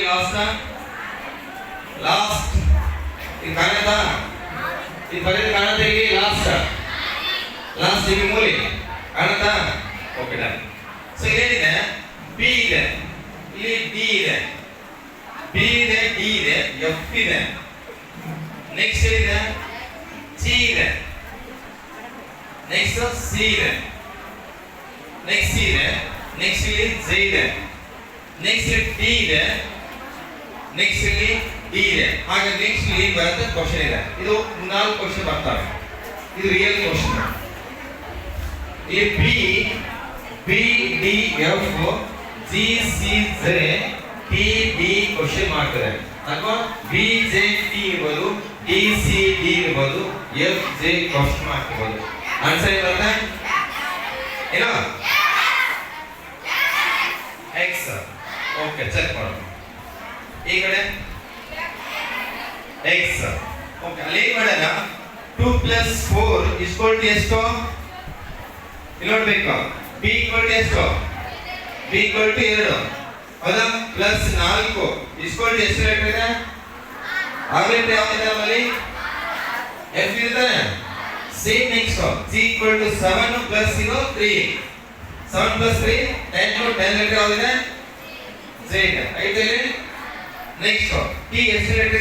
Last last ಇದು ಕಾಣುತ್ತಾ? ಇದು ಬರೆದು ಕಾಣುತ್ತೆ ಇಲ್ಲಿ ಲಾಸ್ಟ್ ಲಾಸ್ಟ್ ಇಲ್ಲಿ ಮೂಲೆ ಕಾಣುತ್ತಾ? Okay done. ಸೊ ಏನಿದೆ? ಬಿ ಇದೆ, ಇಲ್ಲಿ ಡಿ ಇದೆ, ಬಿ ಇದೆ, ಡಿ ಇದೆ, ಎಫ್ ಇದೆ, ನೆಕ್ಸ್ಟ್ ಇದೆ ಸಿ ಇದೆ, ನೆಕ್ಸ್ಟ್ ಸಿ ಇದೆ, ನೆಕ್ಸ್ಟ್ ಸಿ ಇದೆ, ನೆಕ್ಸ್ಟ್ ಇಲ್ಲಿ ಜೆ ಇದೆ, ನೆಕ್ಸ್ಟ್ ಇಲ್ಲಿ ಟಿ ಇದೆ, ನೆಕ್ಸ್ಟ್ ಇಲ್ಲಿ ಡಿ ಇದೆ. ಹಾಗೆ ನೆಕ್ಸ್ಟ್ ಇಲ್ಲಿ ಬರುತ್ತೆ ಕ್ವಶನ್ ಇದೆ. ಇದು 4 ಕ್ವಶನ್ ಬರ್ತವೆ. ಇದು ರಿಯಲ್ ಕ್ವಶನ್. ಇಲ್ಲಿ B B D F G C J T D question ಮಾಡ್ತಾರೆ ಅಥವಾ ಬಿ ಜೆ ಟಿ ಇರ್ಬೋದು, ಡಿ ಸಿ ಡಿ ಇರ್ಬೋದು, ಎಫ್ ಜೆ ಕ್ವಶನ್ ಮಾಡ್ಕೋಬಹುದು. ಆನ್ಸರ್ ಬರುತ್ತೆ ಏನೋ ಎಕ್ಸ್. ಓಕೆ ಚೆಕ್ ಮಾಡೋಣ. ಈ ಕಡೆ ಎಕ್ಸ್. ಓಕೆ ಅಲ್ಲಿ ಏನು ಮಾಡೋಣ? 2 + 4 = ಎಷ್ಟು? ಇಲ್ಲಿ ನೋಡ್ಬೇಕು. ಬಿ = ಎಷ್ಟು? ಬಿ = 2 ಹೌದಾ? ಪ್ಲಸ್ 4 = ಎಷ್ಟು ಲೆಟರ್ ಇದೆ? 6 ಲೆಟರ್ ಯಾವ್ದಿದೆ ನಮ್ಮಲ್ಲಿ? ಎಫ್ ಇರ್ತಾನೆ. Same next C = 7 + 0 3 7 + 3 10 10 letter ಯಾವ್ದಿದೆ? Z. ಐತೆ ಇಲ್ಲಿ. ನೆಕ್ಸ್ಟ್ ಟಿ ಎಷ್ಟು ಲೆಟರ್ ಇದೆ?